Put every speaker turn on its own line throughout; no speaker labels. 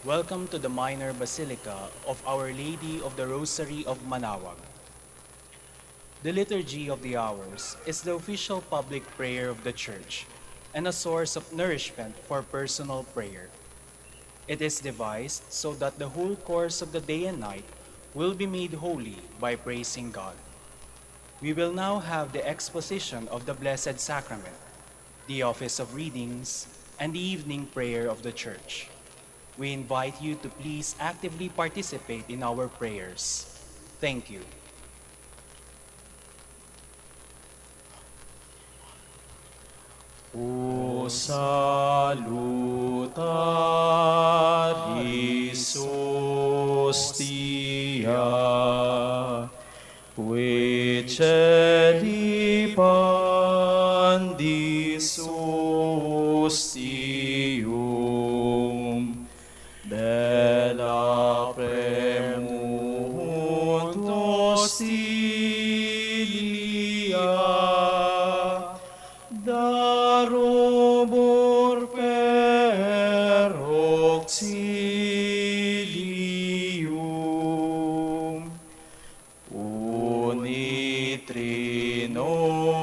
Welcome to the Minor Basilica of Our Lady of the Rosary of Manaoag. The Liturgy of the Hours is the official public prayer of the Church and a source of nourishment for personal prayer. It is devised so that the whole course of the day and night will be made holy by praising God. We will now have the exposition of the Blessed Sacrament, the office of readings, and the evening prayer of the Church. We invite you to please actively participate in our prayers. Thank you.
O salutaris hostia, qui celi pandis ostium, bella premunt hostilia, darobor per auxilium,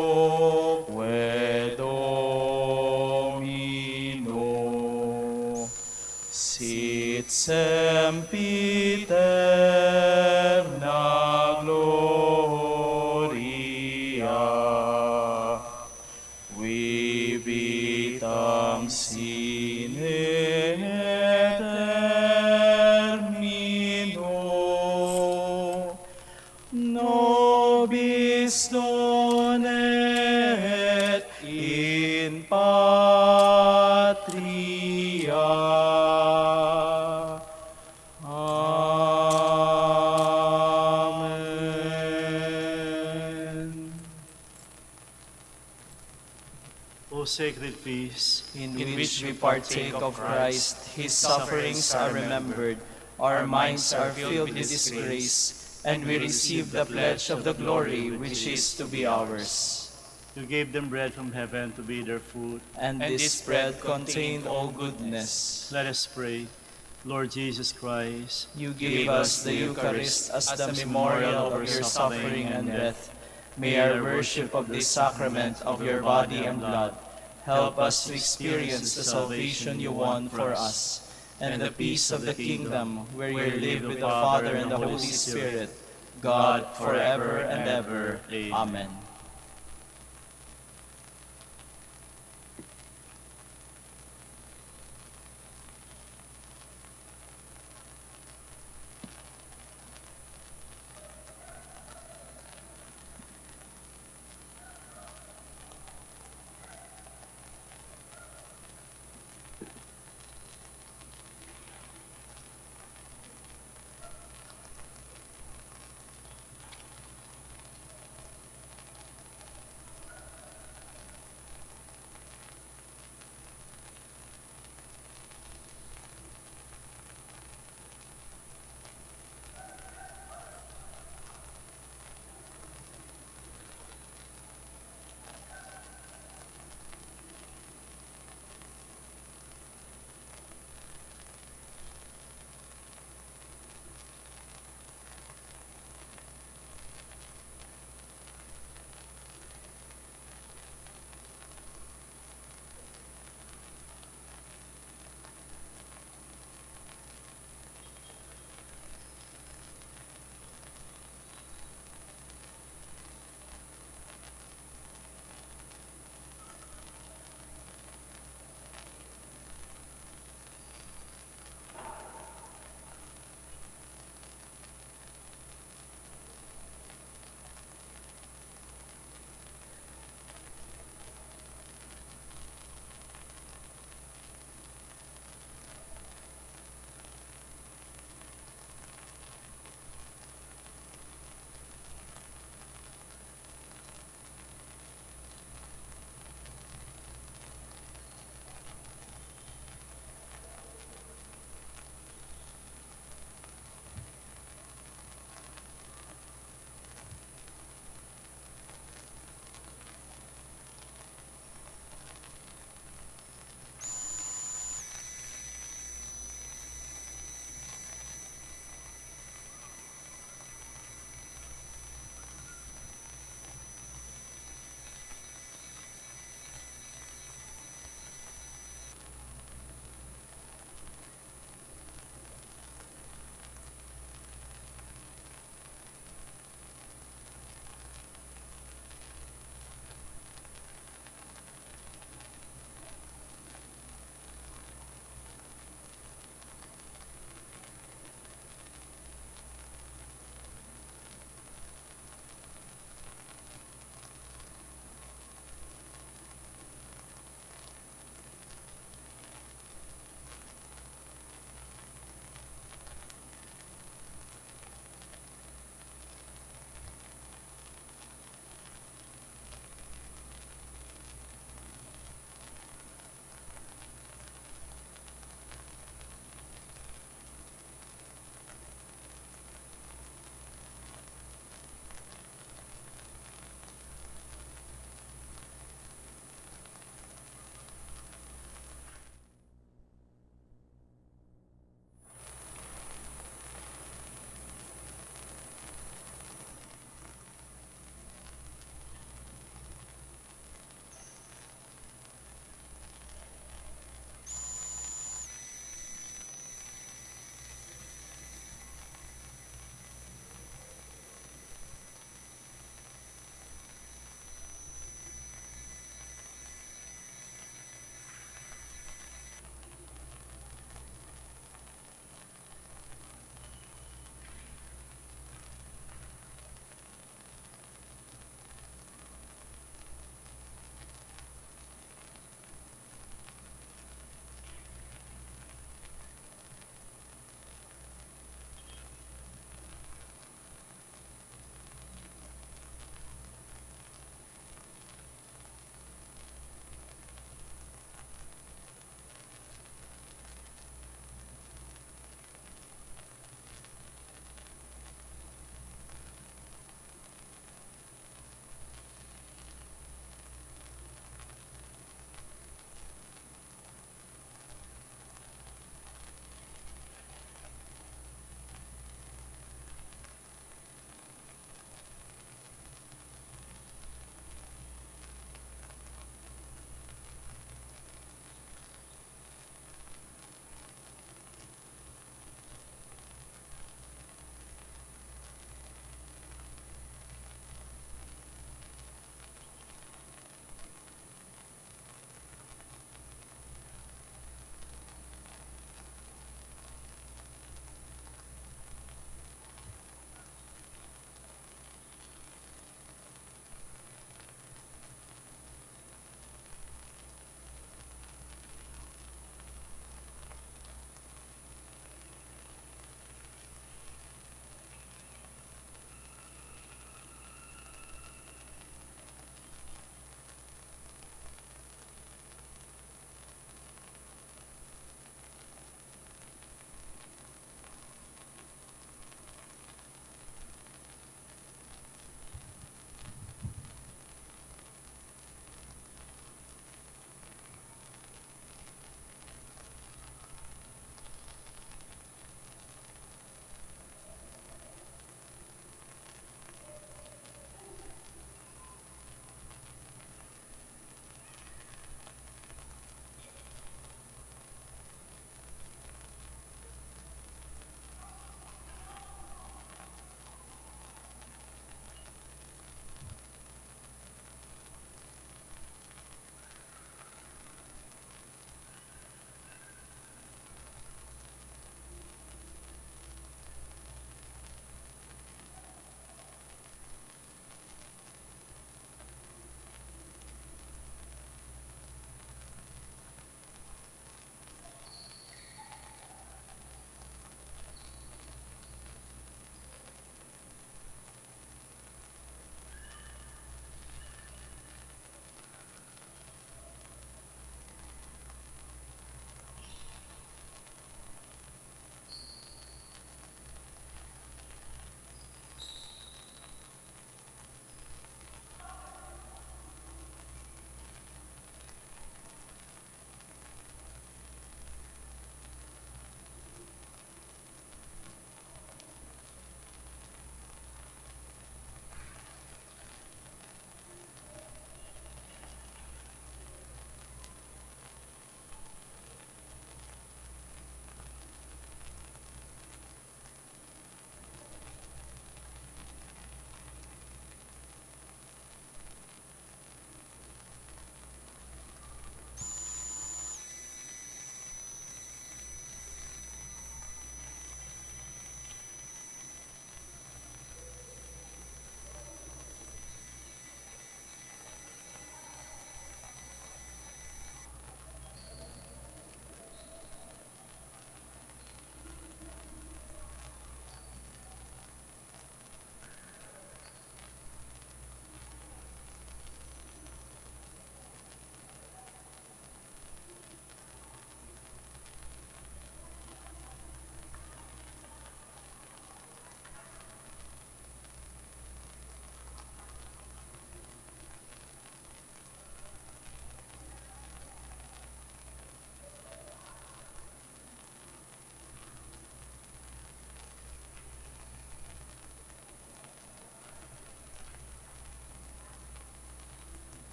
unitrinoque Domino, sit sempiterna gloria, vivitam sine termino, nobis donet in patria. Amen.
O sacred feast,
In which we partake of Christ, His sufferings are remembered, our minds are filled with His grace, and we receive the pledge of the glory which is to be ours.
you gave them bread from heaven to be their food.
And this bread contained all goodness.
Let us pray. Lord Jesus Christ,
You gave us the Eucharist as the memorial of your suffering and death. May our worship of this sacrament of your body and blood help us to experience the salvation you won for us, and the peace of the kingdom where you live with the Father and the Holy Spirit, God forever and ever. Amen.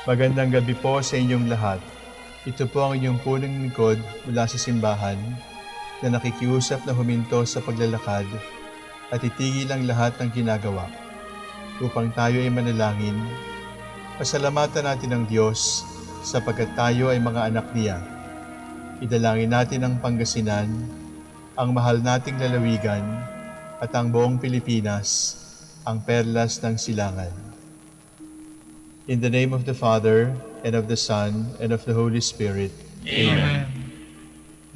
Magandang gabi po sa inyong lahat. Ito po ang inyong punong lingkod mula sa simbahan na nakikiusap na huminto sa paglalakad at itigil ang lahat ng ginagawa upang tayo ay manalangin. Pasalamatan natin ang Diyos sapagkat tayo ay mga anak niya. Idalangin natin ang Pangasinan, ang mahal nating lalawigan at ang buong Pilipinas, ang perlas ng silangan. In the name of the Father, and of the Son, and of the Holy Spirit.
Amen.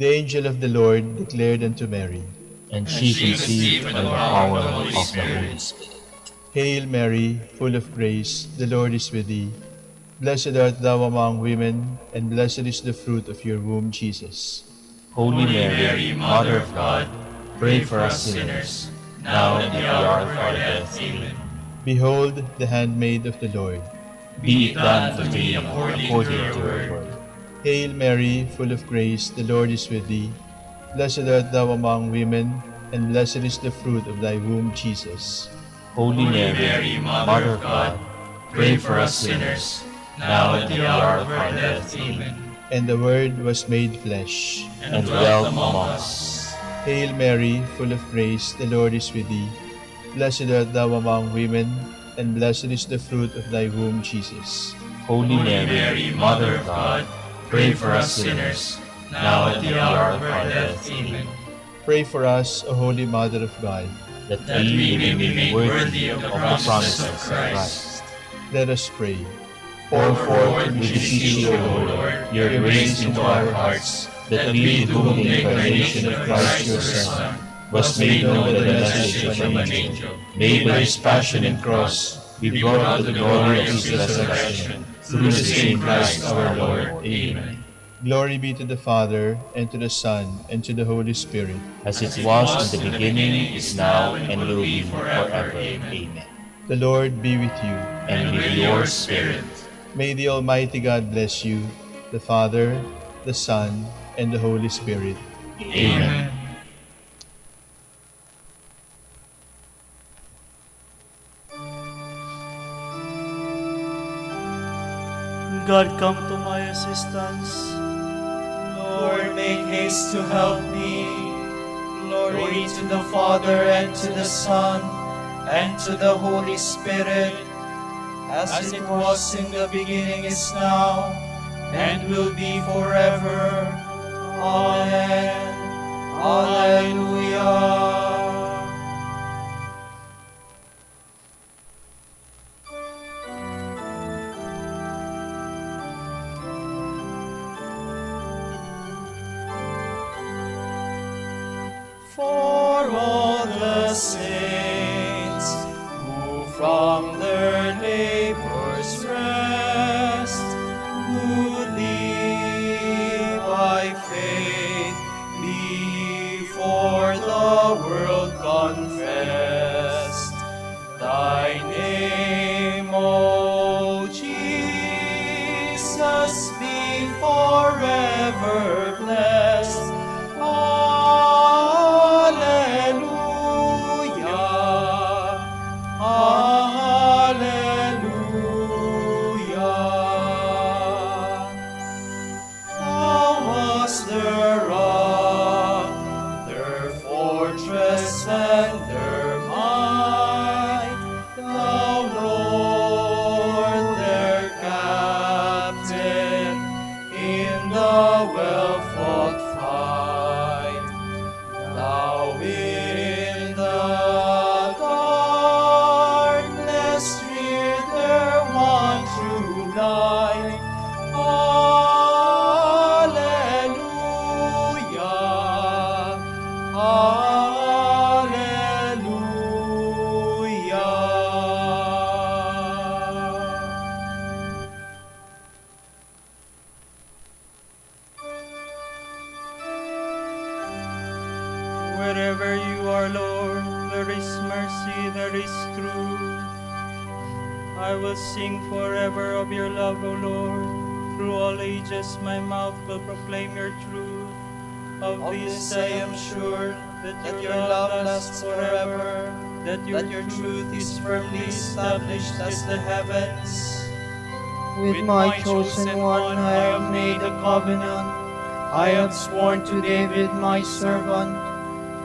The angel of the Lord declared unto Mary,
And she conceived by the power of the Holy Spirit.
Hail Mary, full of grace, the Lord is with thee. Blessed art thou among women, and blessed is the fruit of your womb, Jesus.
Holy Mary, Mother of God, pray for us sinners, now and at the hour of our death. Amen.
Behold the handmaid of the Lord.
Be it done to me according to your word.
Hail Mary, full of grace, the Lord is with thee. Blessed art thou among women, and blessed is the fruit of thy womb, Jesus.
Holy Mary, Mother of God, pray for us sinners, now and at the hour of our death. Amen.
And the Word was made flesh,
And dwelt among us.
Hail Mary, full of grace, the Lord is with thee. Blessed art thou among women, and blessed is the fruit of thy womb, Jesus.
Holy Mary, Mother of God, pray for us sinners, now and at the hour of our death. Amen.
Pray for us, O Holy Mother of God.
That we may be made worthy of the promises of Christ.
Let us pray.
Pour forth, we beseech you, O Lord, your grace into our hearts, that we, to whom the incarnation of Christ your Son was made known by the message from an angel, may by his passion and cross be brought to the glory of his resurrection, through the same Christ our Lord. Amen.
Glory be to the Father, and to the Son, and to the Holy Spirit.
As it was in the beginning, is now, and will be forever. Amen.
The Lord be with you.
And with your spirit.
May the Almighty God bless you, the Father, the Son, and the Holy Spirit.
Amen.
God, come to my assistance.
Lord, make haste to help me. Glory to the Father, and to the Son, and to the Holy Spirit, as it was in the beginning, is now, and will be forever. Amen. Alleluia. For all the saints who from their labors rest, who live by faith before the world confessed, thy name, O Jesus, be forever blessed. Wherever you are, Lord, there is mercy, there is truth. I will sing forever of your love, O Lord. Through all ages my mouth will proclaim your truth. Of this I am sure, that your love lasts forever, that your truth is firmly established as the heavens.
With my chosen one I have made a covenant. I have sworn to David my servant,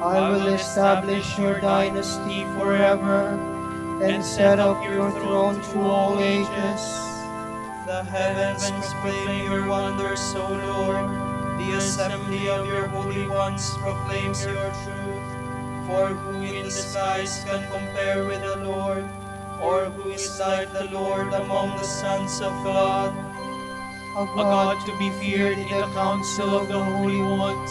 I will establish your dynasty forever and set up your throne through all ages. The heavens proclaim your wonders, O Lord. The assembly of your holy ones proclaims your truth. For who in the skies can compare with the Lord? Or who is like the Lord among the sons of God? A God to be feared in the council of the holy ones,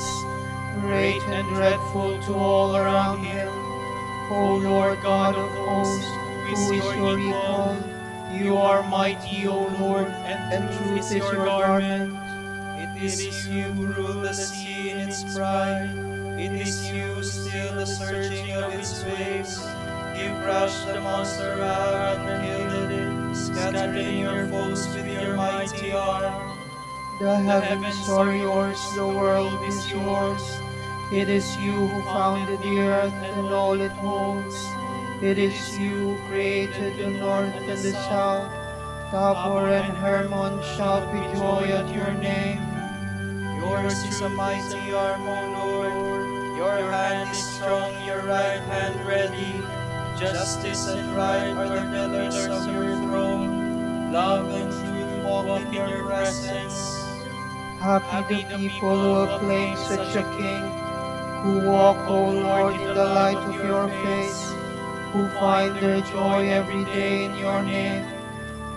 great and dreadful to all around him. O Lord God of hosts, who is your equal? You are mighty, O Lord, and truth is your garment. It is you who rule the sea in its pride. It is you who still the surging of its waves. You crushed the monster Rahab and killed it, scattering your foes with your mighty arm. The heavens are yours, the world is yours. It is you who founded the earth and all it holds. It is you who created the north and the south. Tabor and Hermon shout with joy at your name. Yours is a mighty arm, O Lord. Your hand is strong, your right hand ready. Justice and right are the pillars of your throne. Love and truth walk in your presence. Happy the people who acclaim such a king, who walk, O Lord, in the light of your face, who find their joy every day in your name,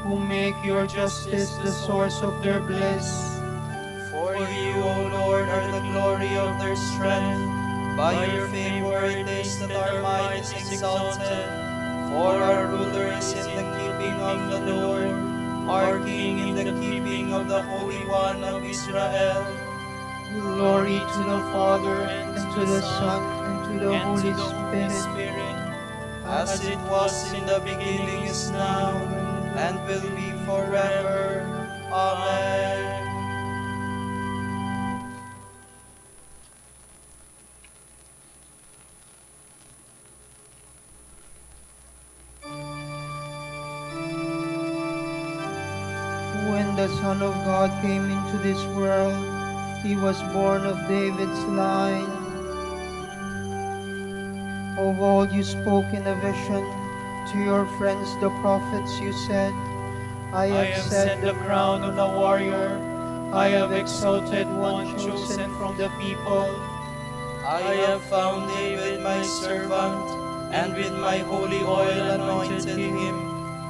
who make your justice the source of their bliss. For you, O Lord, are the glory of their strength. By your favor it is that our might is exalted. For our ruler is in the keeping of the Lord, our King in the keeping of the Holy One of Israel. Glory to the Father, and to the Son, and to the Holy Spirit, as it was in the beginning, is now, and will be forever. Amen. When the Son of God came into this world, he was born of David's line. Of old you spoke in a vision, to your friends the prophets you said, I have set the crown of the warrior, I have exalted one chosen from the people. I have found David my servant, and with my holy oil anointed him.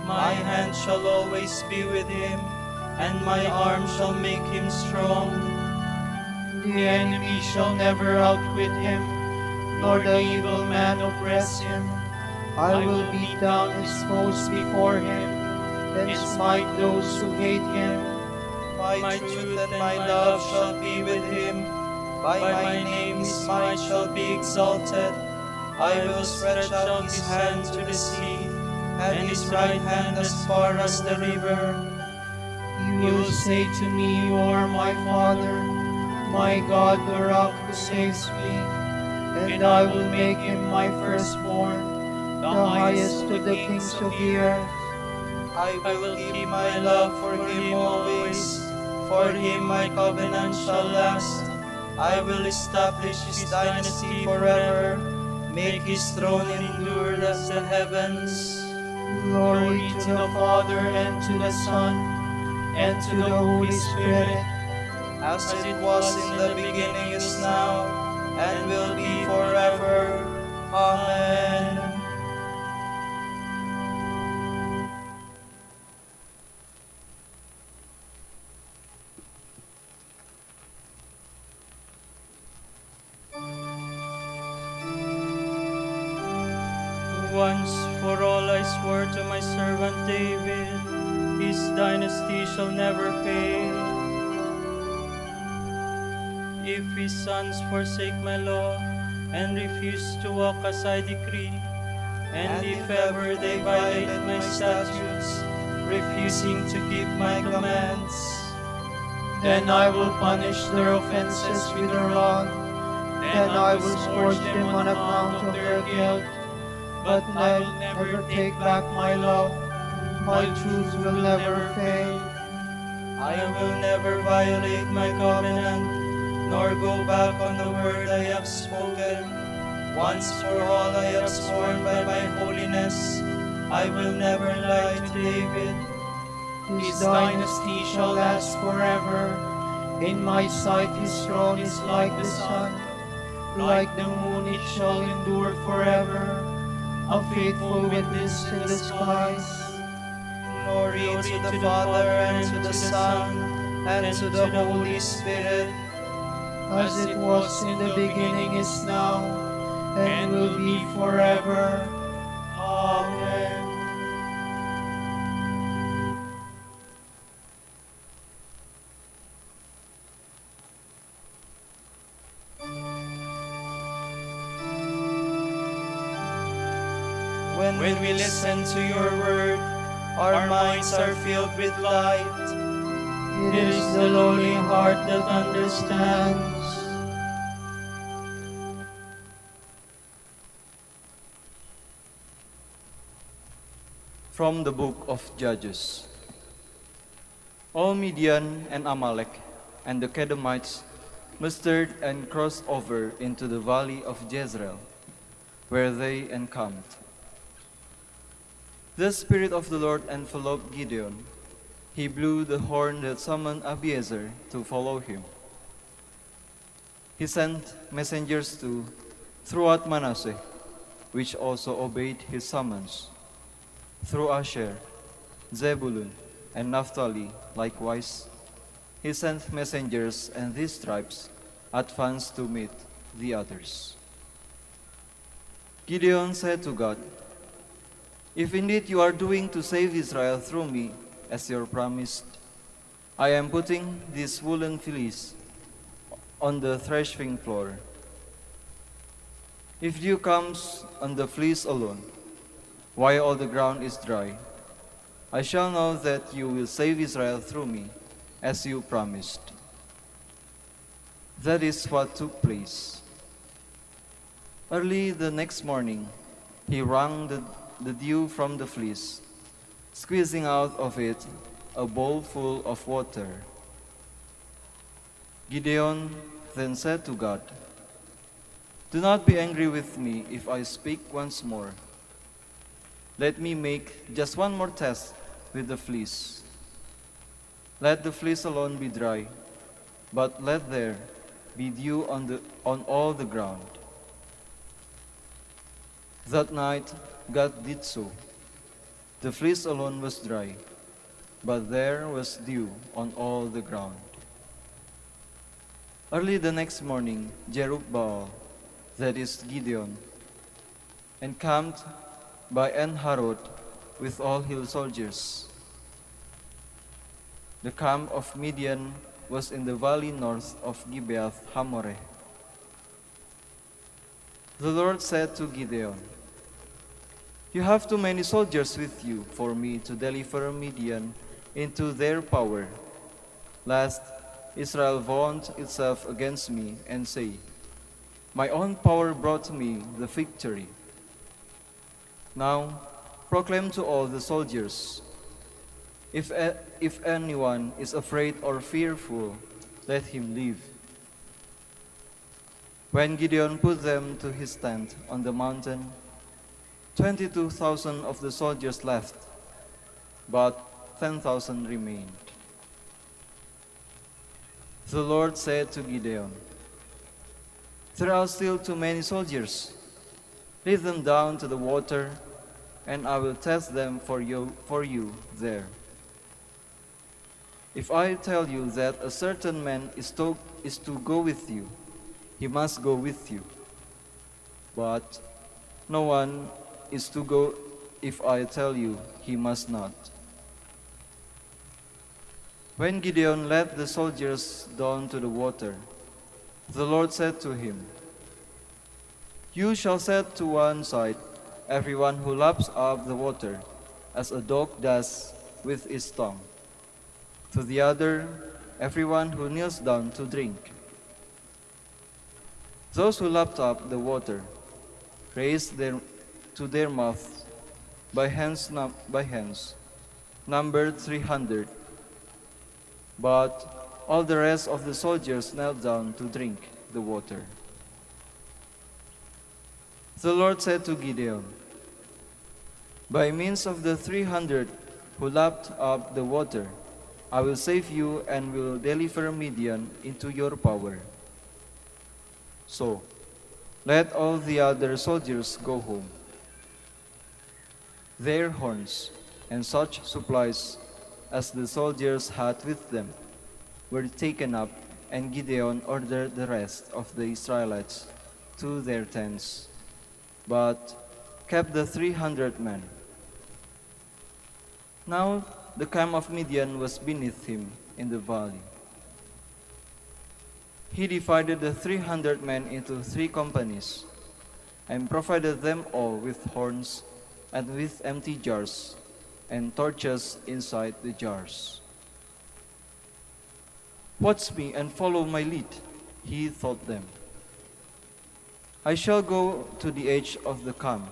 My hand shall always be with him, and my arm shall make him strong. The enemy shall never outwit him, nor the evil man oppress him. I will beat down his foes before him, and smite those who hate him. My truth and my love shall be with him. By my name his might shall be exalted. I will stretch out his hand to the sea, and his right hand as far as the river. You will say to me, you are my Father, my God, the rock who saves me, and I will make him my firstborn, the highest of the kings of the earth. I will keep my love for him always, for him my covenant shall last. I will establish his dynasty forever, make his throne endure as the heavens. Glory to the Father, and to the Son, and to the Holy Spirit, as it was in the beginning, is now, and will be forever. Amen.
Once for all I swore to my servant David, his dynasty shall never fail. If his sons forsake my law and refuse to walk as I decree, and if ever they violate my statutes, refusing to keep my commands,
Then I will punish their offenses with a rod, and I will scourge them on account of their guilt. But I will never take back my love, my truth will never fail.
I will never violate my covenant, nor go back on the word I have spoken. Once for all I have sworn by my holiness, I will never lie to David.
His dynasty shall last forever. In my sight his throne is like the sun. Like the moon it shall endure forever. A faithful witness in the skies.
Glory to the Father, and to the Son, and to the Holy Spirit,
As it was in the beginning, is now, and will be forever. Amen.
When we listen to your word, our minds are filled with light.
It is the lowly heart that understands.
From the book of Judges. All Midian and Amalek and the Kedomites mustered and crossed over into the valley of Jezreel, where they encamped. The Spirit of the Lord enveloped Gideon. He blew the horn that summoned Abiezer to follow him. He sent messengers throughout Manasseh, which also obeyed his summons. Through Asher, Zebulun, and Naphtali likewise, he sent messengers, and these tribes advanced to meet the others. Gideon said to God, "If indeed you are doing to save Israel through me, as you promised, I am putting this woolen fleece on the threshing floor. If dew comes on the fleece alone, while all the ground is dry, I shall know that you will save Israel through me, as you promised." That is what took place. Early the next morning, he wrung the dew from the fleece, squeezing out of it a bowl full of water. Gideon then said to God, "Do not be angry with me if I speak once more. Let me make just one more test with the fleece. Let the fleece alone be dry, but let there be dew on all the ground." That night God did so. The fleece alone was dry, but there was dew on all the ground. Early the next morning, Jerubbaal, that is Gideon, encamped by En-Harod with all his soldiers. The camp of Midian was in the valley north of Gibeath Hamoreh. The Lord said to Gideon, "You have too many soldiers with you for me to deliver Midian into their power, lest Israel vaunt itself against me and say, 'My own power brought me the victory.' Now proclaim to all the soldiers, if anyone is afraid or fearful, let him leave." When Gideon put them to his tent on the mountain, 22,000 of the soldiers left, but 10,000 remained. The Lord said to Gideon, "There are still too many soldiers. Lead them down to the water, and I will test them for you there. If I tell you that a certain man is to go with you, he must go with you. But no one is to go if I tell you he must not." When Gideon led the soldiers down to the water, the Lord said to him, "You shall set to one side everyone who laps up the water, as a dog does with its tongue. To the other, everyone who kneels down to drink." Those who lapped up the water raised to their mouths by hands, numbered 300.
But all the rest of the soldiers knelt down to drink the water. The Lord said to Gideon, "By means of the 300 who lapped up the water, I will save you and will deliver Midian into your power. So, let all the other soldiers go home. Their horns and such supplies as the soldiers had with them were taken up, and Gideon ordered the rest of the Israelites to their tents, but kept the 300 men. Now the camp of Midian was beneath him in the valley. He divided the 300 men into 3 companies and provided them all with horns and with empty jars and torches inside the jars. "Watch me and follow my lead," he told them. "I shall go to the edge of the camp,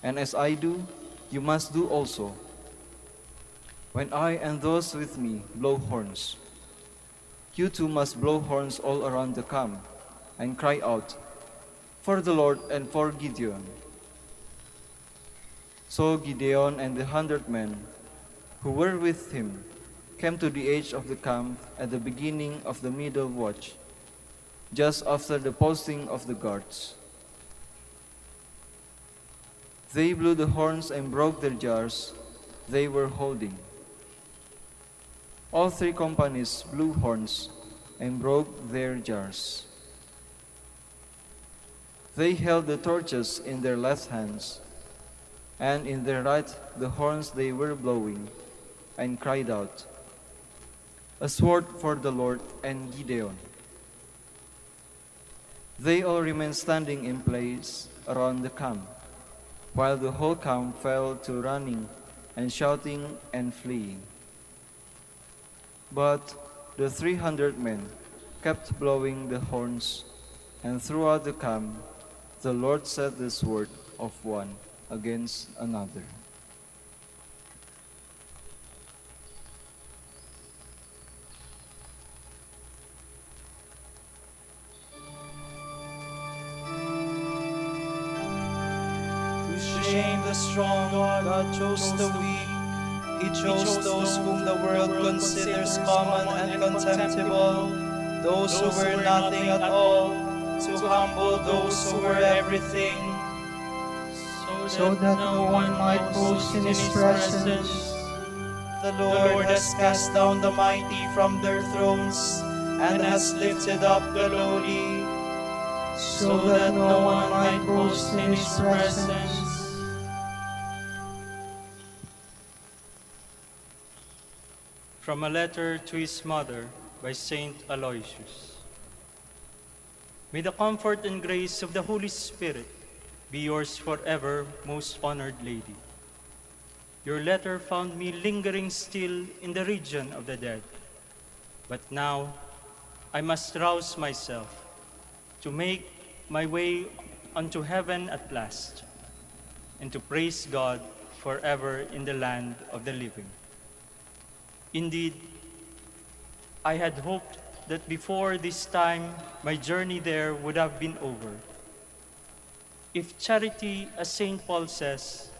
and as I do, you must do also. When I and those with me blow horns, you too must blow horns all around the camp and cry out, 'For the Lord and for Gideon.'" So Gideon and the 100 men who were with him came to the edge of the camp at the beginning of the middle watch, just after the posting of the guards. They blew the horns and broke their jars they were holding. All 3 companies blew horns and broke their jars. They held the torches in their left hands, and in their right the horns they were blowing, and cried out, "A sword for the Lord and Gideon." They all remained standing in place around the camp, while the whole camp fell to running and shouting and fleeing. But the 300 men kept blowing the horns, and throughout the camp the Lord set the sword of one against another.
To shame the strong, God chose the weak. He chose those whom the world considers common and contemptible, those who were nothing at all, to humble those who were everything,
so that no one might boast in his presence.
The Lord has cast down the mighty from their thrones and has lifted up the lowly,
So that no one might boast in his presence.
From a letter to his mother by Saint Aloysius. May the comfort and grace of the Holy Spirit be yours forever, most honored Lady. Your letter found me lingering still in the region of the dead. But now I must rouse myself to make my way unto heaven at last, and to praise God forever in the land of the living. Indeed, I had hoped that before this time my journey there would have been over. If charity, as St. Paul says,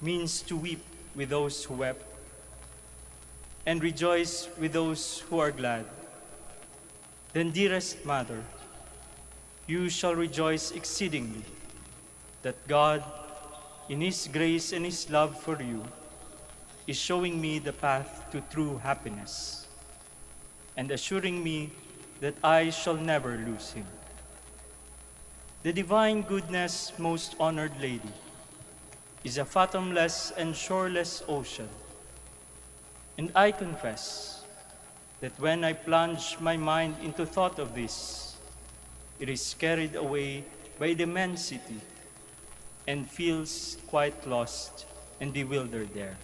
means to weep with those who wept and rejoice with those who are glad, then, dearest Mother, you shall rejoice exceedingly that God, in His grace and His love for you, is showing me the path to true happiness and assuring me that I shall never lose Him. The divine goodness, most honored Lady, is a fathomless and shoreless ocean. And I confess that when I plunge my mind into thought of this, it is carried away by the immensity and feels quite lost and bewildered there.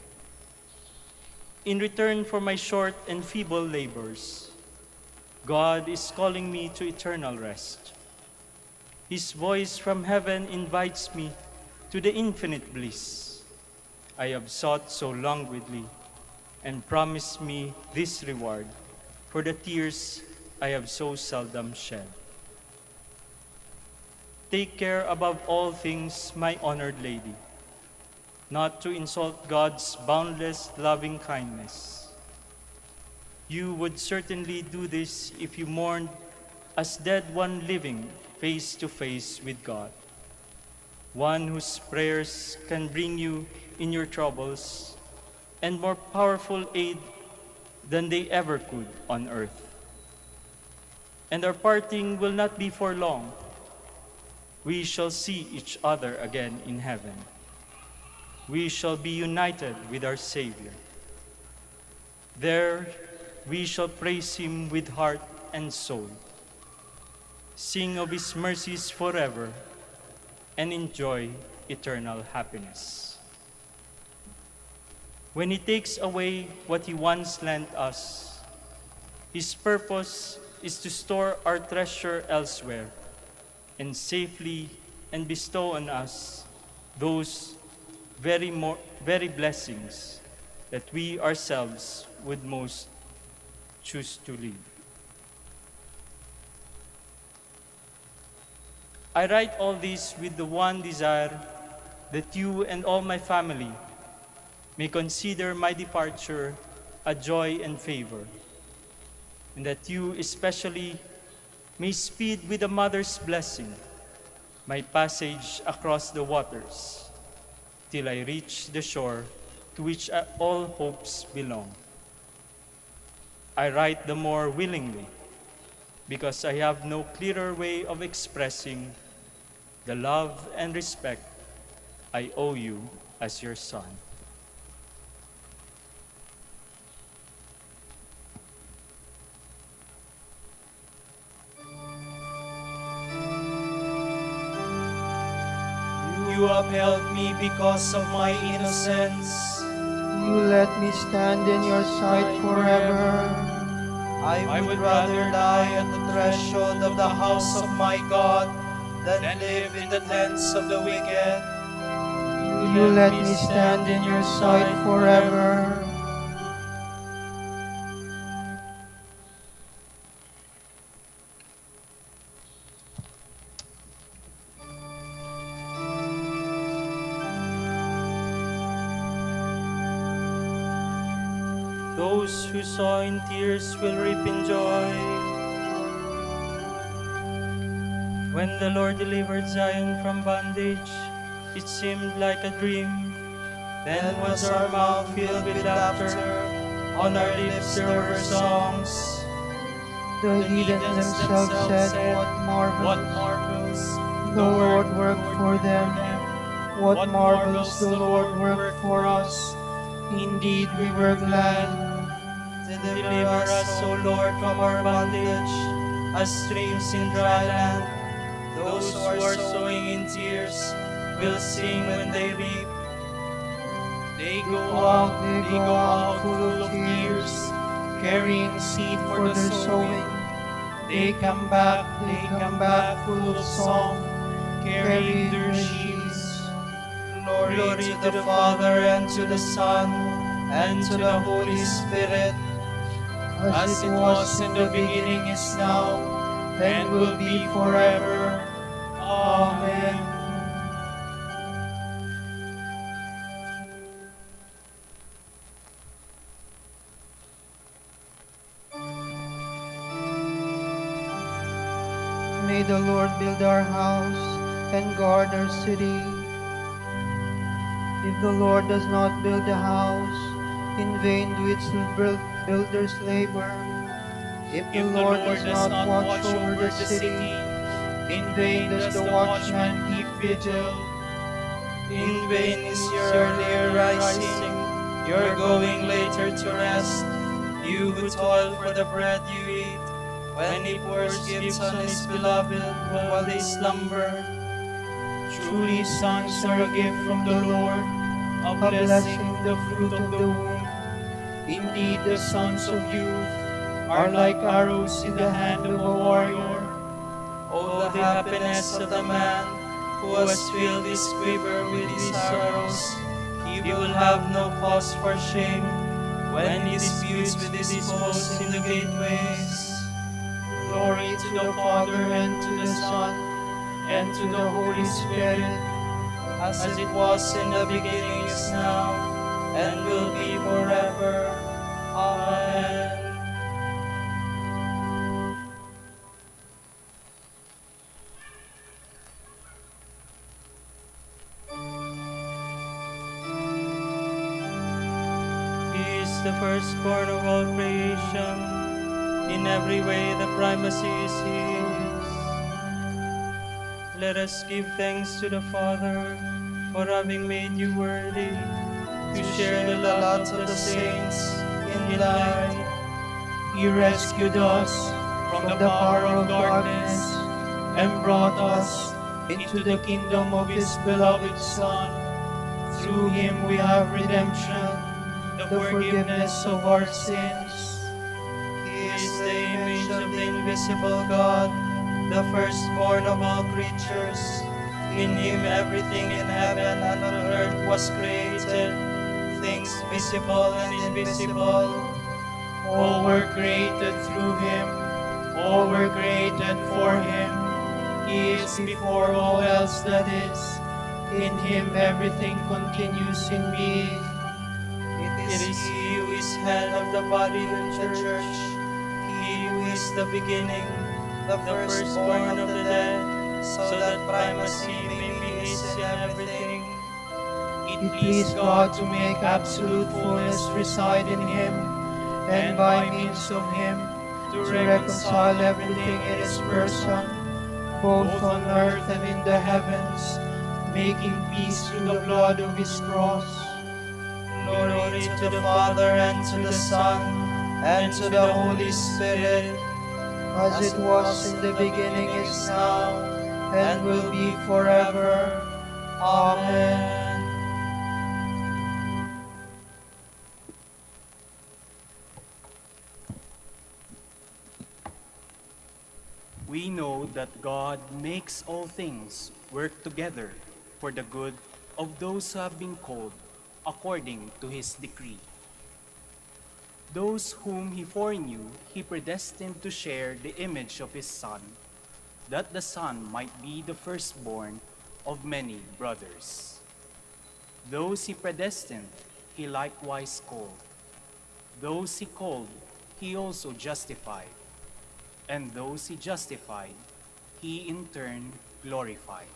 In return for my short and feeble labors, God is calling me to eternal rest. His voice from heaven invites me to the infinite bliss I have sought so languidly, and promised me this reward for the tears I have so seldom shed. Take care above all things, my honored lady, not to insult God's boundless loving kindness. You would certainly do this if you mourned as dead one living face to face with God, one whose prayers can bring you in your troubles and more powerful aid than they ever could on earth. And our parting will not be for long. We shall see each other again in heaven. We shall be united with our Savior. There we shall praise Him with heart and soul, sing of His mercies forever, and enjoy eternal happiness. When He takes away what He once lent us, His purpose is to store our treasure elsewhere and safely and bestow on us those very blessings that we ourselves would most choose to live. I write all this with the one desire that you and all my family may consider my departure a joy and favor, and that you especially may speed with a mother's blessing my passage across the waters till I reach the shore to which all hopes belong. I write the more willingly because I have no clearer way of expressing the love and respect I owe you as your son.
You upheld me because of my innocence. You let me stand in your sight forever. I would rather die at the threshold of the house of my God than live in the tents of the wicked. You let me stand in your sight forever.
Those who sow in tears will reap in joy. When the Lord delivered Zion from bondage, it seemed like a dream. Then was our mouth filled with laughter, on our lips there were songs.
The heathen themselves said, What marvels the Lord worked for them. What marvels the Lord worked for us. Indeed, we were glad.
Deliver us, O Lord, from our bondage, as streams in dry land. Those who are sowing in tears will sing when they reap. They go out full of tears,
carrying seed for their sowing. They come back full of song, carrying their sheaves. Glory to the Father, and to the Son, and to the Holy Spirit, as it was in the beginning, is now, and will be forever. Amen. May the Lord build our house and guard our city. If the Lord does not build the house, in vain do its builders labor. If the Lord does not watch over the city, in vain does the watchman keep vigil. In vain is your earlier rising, your going later to rest. You who toil for the bread you eat, when he pours gifts on his beloved while they slumber. Truly sons are a gift from the Lord, a blessing, the fruit of the womb. Indeed, the sons of youth are like arrows in the hand of a warrior. Oh, the happiness of the man who has filled his quiver with his arrows. He will have no cause for shame
when he disputes with his foes in the gateways.
Glory to the Father, and to the Son, and to the Holy Spirit,
As it was in the beginning, is now, and will be forever. Amen. He is the firstborn of all creation. In every way the primacy is his. Let us give thanks to the Father for having made you worthy to share the lot of the saints in light.
He rescued us from the power of darkness and brought us into the kingdom of His beloved Son. Through Him we have redemption, the forgiveness of our sins.
He is the image of the invisible God, the firstborn of all creatures. In Him everything in heaven and on earth was created, things visible and invisible.
All were created through Him, all were created for Him. He is before all else that is. In Him everything continues in being.
It is He who is head of the body, the church. He who is the beginning, the firstborn of the dead, so that primacy may be His in everything.
It pleased God to make absolute fullness reside in Him, and by means of Him to reconcile everything in His person, both on earth and in the heavens, making peace through the blood of His cross.
Glory to the Father, and to the Son, and to the Holy Spirit,
As it was in the beginning, is now, and will be forever. Amen.
We know that God makes all things work together for the good of those who have been called according to His decree. Those whom He foreknew, He predestined to share the image of His Son, that the Son might be the firstborn of many brothers. Those He predestined, He likewise called. Those He called, He also justified. And those He justified, He in turn glorified.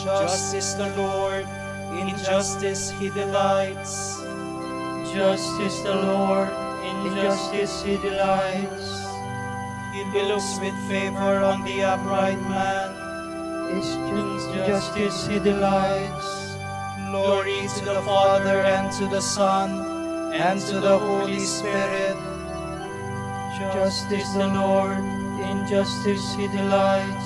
just is the Lord, in justice He delights.
Just is the Lord, in justice He delights.
He looks with favor on the upright man.
In justice He delights.
Glory to the Father, and to the Son, and to the Holy Spirit.
Just is the Lord, in justice He delights.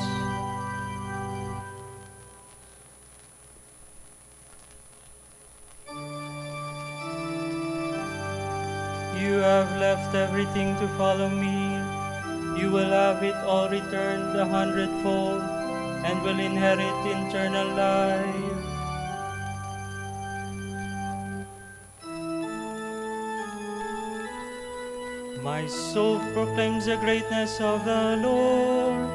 You have left everything to follow me. You will have it all returned 100-fold, and will inherit eternal life. My soul proclaims the greatness of the Lord.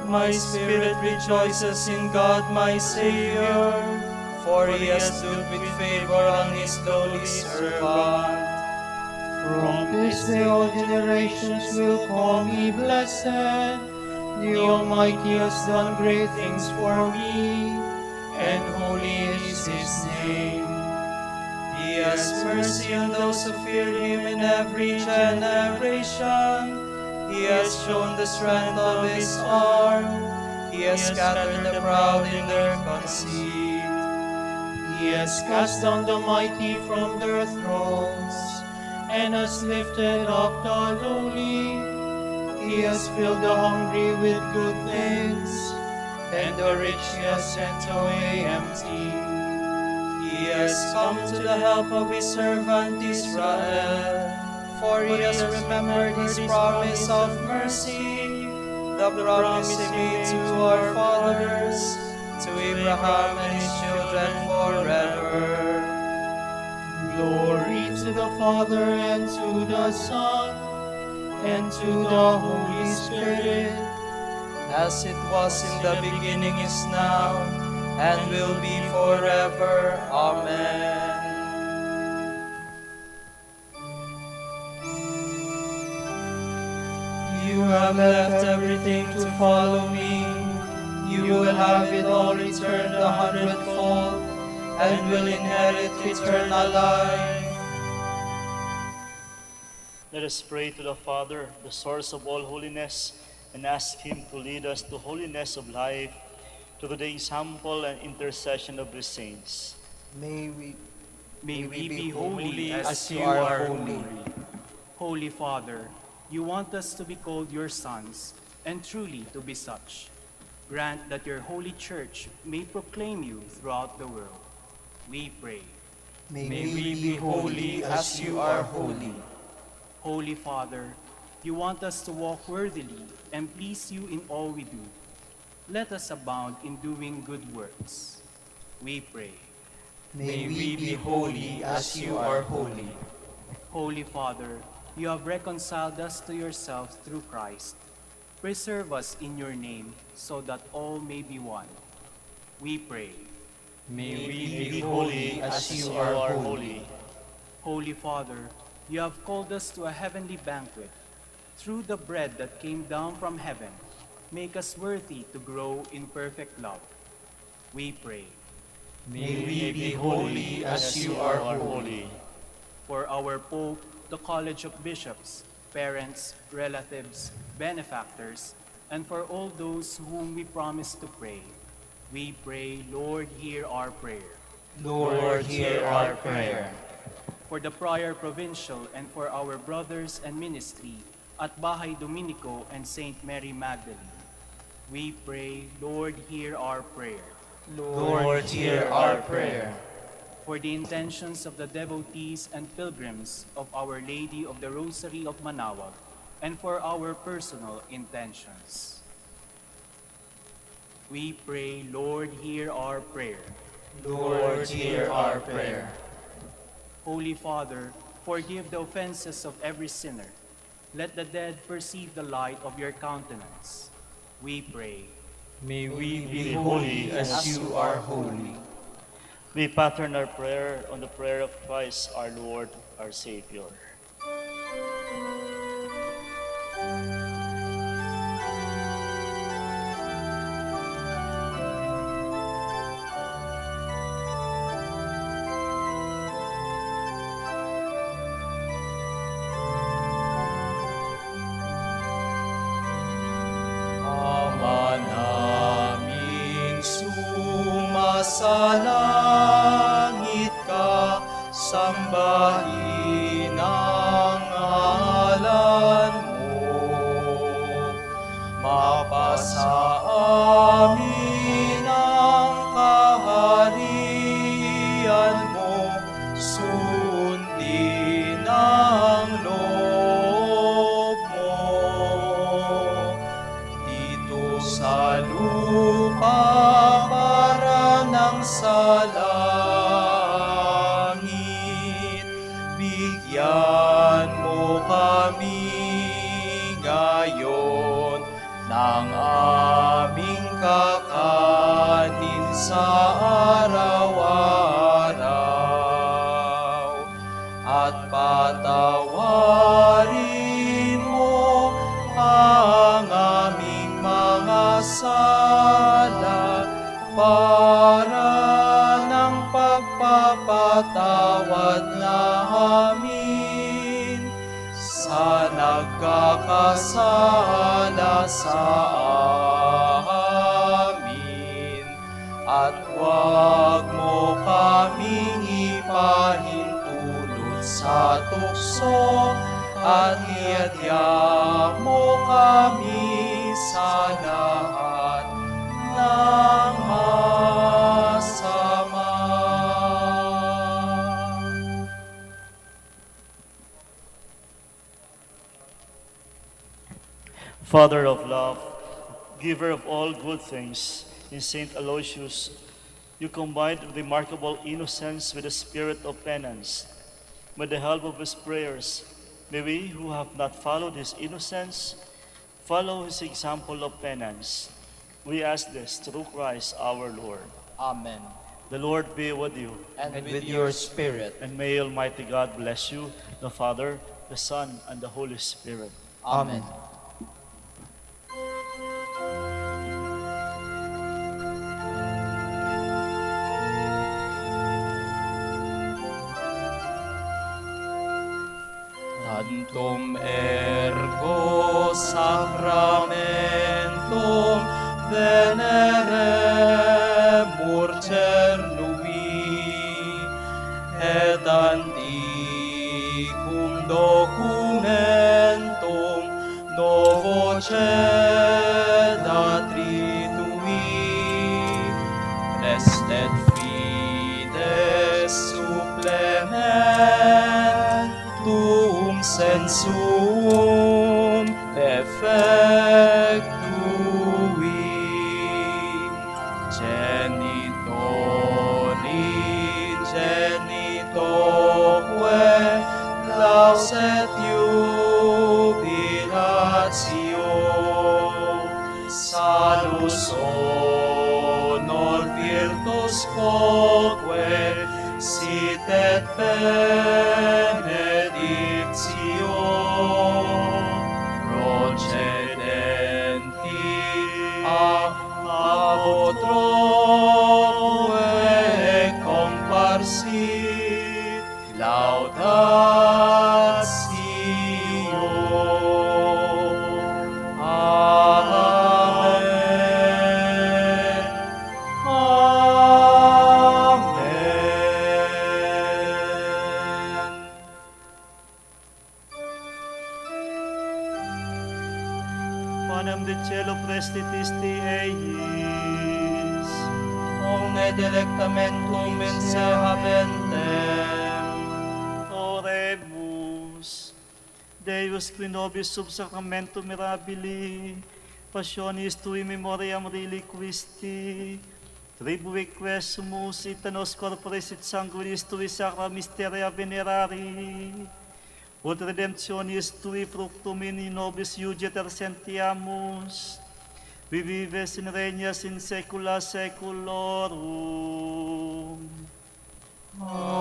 My spirit rejoices in God my Savior, for He has looked with favor on His lowly servant.
From this day all generations will call me blessed. The Almighty has done great things for me, and holy is His name.
He has mercy on those who fear Him in every generation. He has shown the strength of His arm. He has scattered the proud in their conceit.
He has cast down the mighty from their thrones, and has lifted up the lowly. He has filled the hungry with good things, and the rich He has sent away empty.
He has come to the help of His servant Israel, for
For he has remembered his promise of mercy, the promise he made to our fathers, to Abraham and his children forever. Glory to the Father, and to the Son, and to the Holy Spirit, as it was in the beginning, is now, and will be forever. Amen. You have left everything to follow me. You will have it all returned 100-fold, and will inherit eternal life.
Let us pray to the Father, the source of all holiness, and ask Him to lead us to holiness of life, to the example and intercession of the saints.
May we
be holy as you are holy. Holy Father, you want us to be called your sons, and truly to be such. Grant that your holy church may proclaim you throughout the world. We pray.
May we be holy as you are holy.
Holy Father, you want us to walk worthily and please you in all we do. Let us abound in doing good works. We pray.
May we be holy as you are holy.
Holy Father, you have reconciled us to yourself through Christ. Preserve us in your name so that all may be one. We pray.
May we be holy as you are holy.
Holy Father, you have called us to a heavenly banquet. Through the bread that came down from heaven, make us worthy to grow in perfect love. We pray.
May we be holy as you are holy.
For our Pope, the College of Bishops, parents, relatives, benefactors, and for all those whom we promise to pray, we pray, Lord, hear our prayer.
Lord, hear our prayer.
For the Prior Provincial and for our brothers and ministry at Bahay Dominico and Saint Mary Magdalene, we pray, Lord, hear our prayer.
Lord, hear our prayer.
For the intentions of the devotees and pilgrims of Our Lady of the Rosary of Manaoag, and for our personal intentions. We pray, Lord, hear our prayer.
Lord, hear our prayer.
Holy Father, forgive the offenses of every sinner. Let the dead perceive the light of your countenance. We pray.
May we be holy as you are holy. We pattern our prayer on the prayer of Christ our Lord, our Savior.
Ama naming sumasalangit ka, sambahin ang ngalan mo. Mapasa amin ang kaharian mo, sundin ang loob mo. Dito sa lupa para ng sa langit, bigyan mo kami ngayon ng aming kakanin sa araw-araw, at patawarin mo ang aming mga sala para ng pagpapatawad namin sa nagkakasala sa amin, at huwag mo kaming ipahintulot sa tukso, at iadya mo kami sa lahat ng masama.
Father of love, giver of all good things, in Saint Aloysius, you combined remarkable innocence with the spirit of penance. With the help of his prayers, may we who have not followed his innocence follow his example of penance. We ask this through Christ our Lord.
Amen.
The Lord be with you,
And with your spirit.
and may Almighty God bless you, the Father, the Son, and the Holy Spirit.
Amen. Tantum ergo sacramentum veneremur cernui, et antiquum documentum novo cedatritui, restet fides supplementum sensum effectui. Genitoque laus et jubilatio, salus honor virtus quoque sit et benedictio procedenti ab utroque comparsit laudatio. Amen. Amen.
Panem de cielo prestitisti eis,
Omne delectamentum in se habentem.
Oremus. Deus qui nobis sub sacramentum mirabili, passionis tui memoriam reliquisti, tribui quesumus et nos corporis et sanguinis tui sacra mysteria venerari, ut redemptionis tui fructum in nobis iugeter sentiamus, vi vives in regnas in saecula saeculorum.
Amen.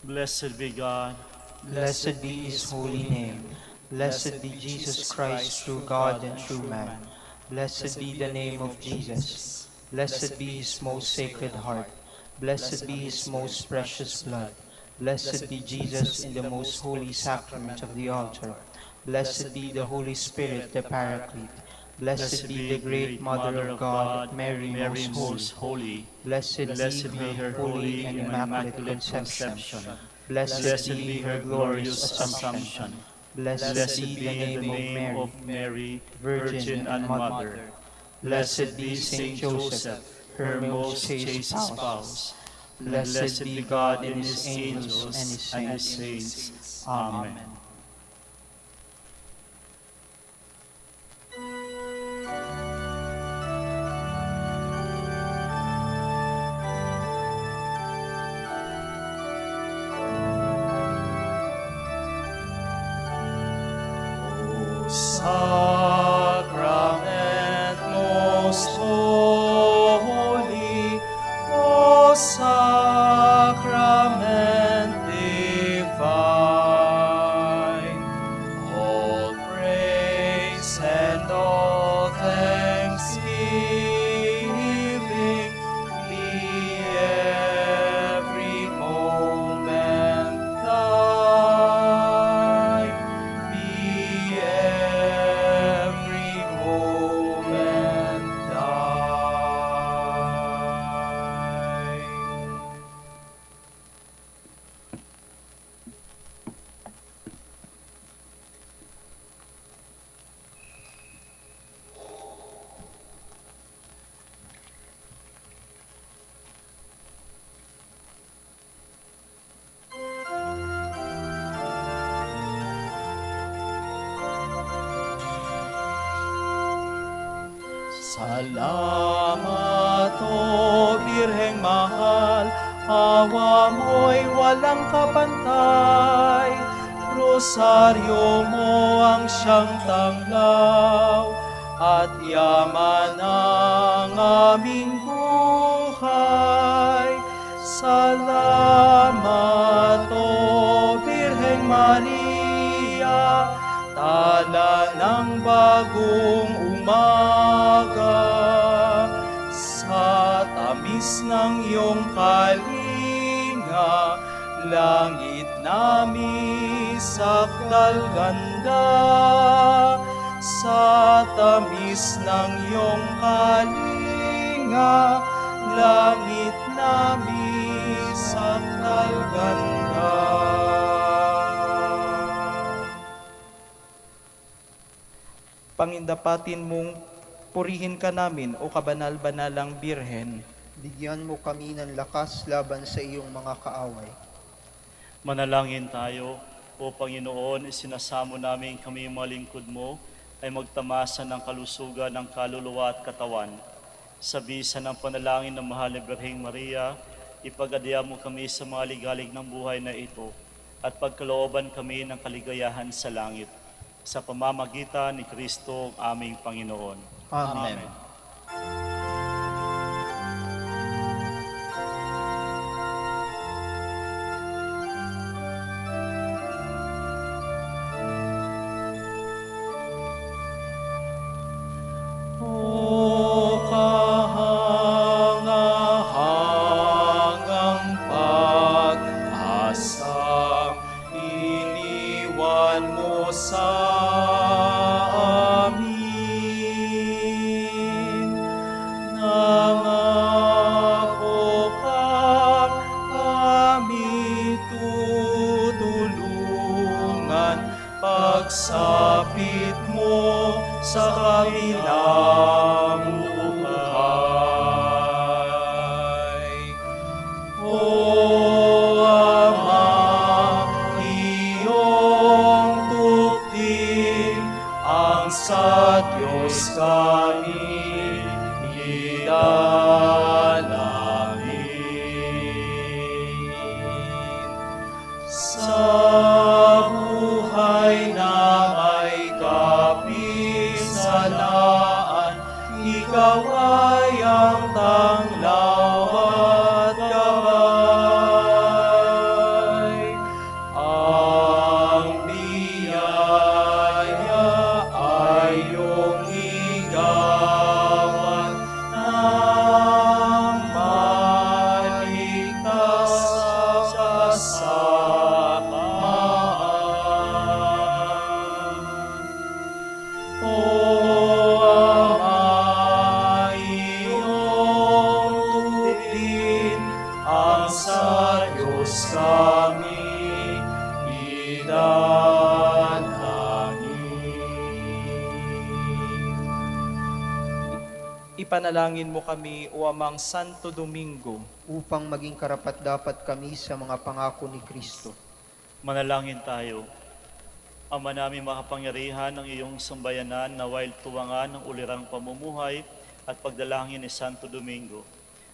Blessed be God.
Blessed be his holy name. Blessed be Jesus Christ, true God and true man. Blessed be the name of Jesus. Blessed be his most sacred heart. Blessed be his most precious blood. Blessed be Jesus in the most holy sacrament of the altar. Blessed be the Holy Spirit, the Paraclete. Blessed be the great Mother of God, Mary most holy. Blessed be her holy and immaculate conception. Blessed be her glorious assumption. Blessed be the name of Mary, Virgin and Mother. Blessed be Saint Joseph, her most chaste spouse. Blessed be God and his angels and his saints. Amen.
Sacrament most holy, O sacrament divine, all praise and all thanksgiving be every moment thine, be every moment thine. Salamat, O Birheng mahal, awa mo'y walang kapantay. Rosaryo mo ang siyang tanglaw, at yaman ang aming buhay. Salamat, O Birheng Maria, tala ng bagong umaga, sa tamis ng iyong kalinga, langit namin sakdal ganda. Sa tamis ng iyong kalinga, langit namin sakdal ganda. Pangindapatin mong purihin ka namin, O kabanal-banalang Birhen.
Bigyan mo kami ng lakas laban sa iyong mga kaaway.
Manalangin tayo, O Panginoon, isinasamo namin kami mga lingkod mo ay magtamasa ng kalusugan ng kaluluwa at katawan. Sa bisa ng panalangin ng mahal ni Birheng Maria, ipag-adya mo kami sa mga ligalig ng buhay na ito at pagkalooban kami ng kaligayahan sa langit. Sa pamamagitan ni Kristo ang aming Panginoon.
Amen.
O kahangahangang pag-asang iniwan mo sa amin, nangako kang kami tutulungan pagsapit mo sa kabilang buhay. O Ama, iyong tuktin ang sa Diyos kami idalangin. Sa buhay na may kapisalaan, ikaw ay ang tanglaw at gabay. Ang biyaya ay iyong igawan ng maligtas sa samaan. O Ama, iyong tuklin ang sa Diyos kami idalangin. Ipanalangin mo kami, O Amang Santo Domingo,
Upang maging karapat-dapat kami sa mga pangako ni Kristo.
Manalangin tayo. Ama namin makapangyarihan ng iyong sambayanan na while tuwangan ng ulirang pamumuhay at pagdalangin ni Santo Domingo.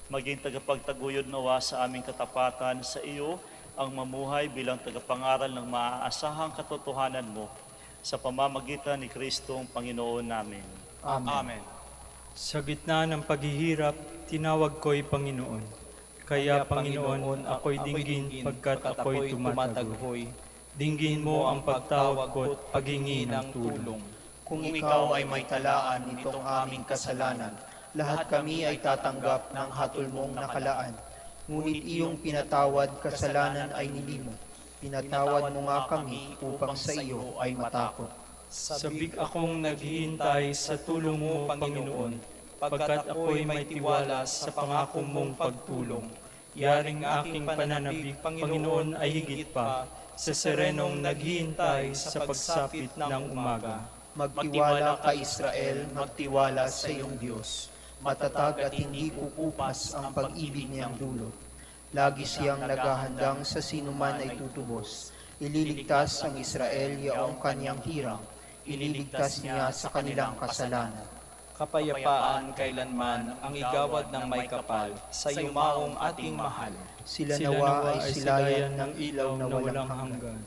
Maging tagapagtaguyod nawa sa aming katapatan sa iyo ang mamuhay bilang tagapangaral ng maaasahang katotohanan mo sa pamamagitan ni Kristong Panginoon namin.
Amen.
Sa gitna ng paghihirap, tinawag ko'y Panginoon. Kaya Panginoon, ako'y dinggin pagkat ako'y tumataghoy. Dinggin mo ang pagtawag ko't paghingi ng tulong.
Kung ikaw ay may talaan nitong aming kasalanan, lahat kami ay tatanggap ng hatol mong nakalaan. Ngunit iyong pinatawad kasalanan ay nilimot. Pinatawad mo nga kami upang sa iyo ay matakot.
Sabik akong naghihintay sa tulong mo, Panginoon, pagkat ako'y may tiwala sa pangako mong pagtulong. Yaring aking pananabik, Panginoon, ay higit pa sa serenong naghihintay sa pagsapit ng umaga.
Magtiwala ka Israel, magtiwala sa iyong Diyos. Matatag at hindi kukupas ang pag-ibig niyang dulot. Lagi siyang naghahandang sa sinuman ay tutubos. Ililigtas ang Israel yaong kanyang hirang. Ililigtas niya sa kanilang kasalanan.
Kapayapaan kailanman ang igawad ng may kapal sa yumaong ating mahal.
Sila nawa ay silayan ng ilaw na walang hanggan.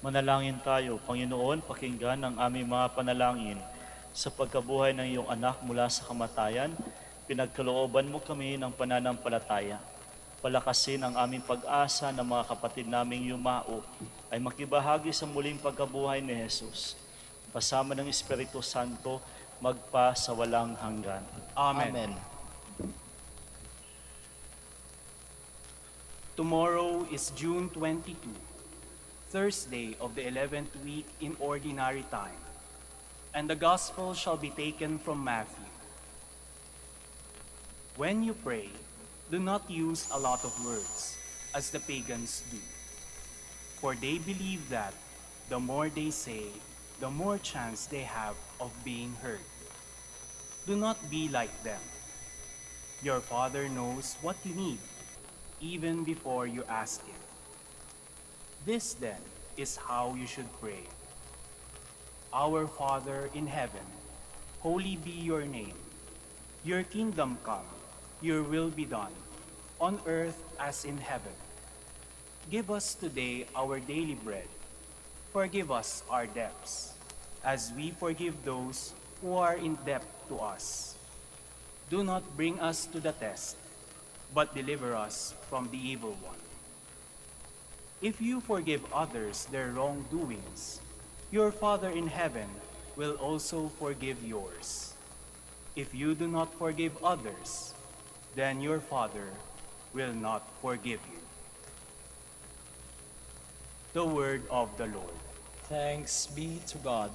Manalangin tayo, Panginoon, pakinggan ang aming mga panalangin. Sa pagkabuhay ng iyong anak mula sa kamatayan, pinagkalooban mo kami ng pananampalataya. Palakasin ang aming pag-asa ng mga kapatid naming yumao ay makibahagi sa muling pagkabuhay ni Jesus. Kasama ng Espiritu Santo, magpa sa walang hanggan.
Amen. Tomorrow is June 22, Thursday of the 11th week in Ordinary Time, and the Gospel shall be taken from Matthew. When you pray, do not use a lot of words, as the pagans do, for they believe that the more they say, the more chance they have of being heard. Do not be like them. Your Father knows what you need, even before you ask Him. This then is how you should pray. Our Father in heaven, holy be your name. Your kingdom come, your will be done, on earth as in heaven. Give us today our daily bread. Forgive us our debts, as we forgive those who are in debt to us. Do not bring us to the test, but deliver us from the evil one. If you forgive others their wrongdoings, your Father in heaven will also forgive yours. If you do not forgive others, then your Father will not forgive you. The word of the Lord.
Thanks be to God.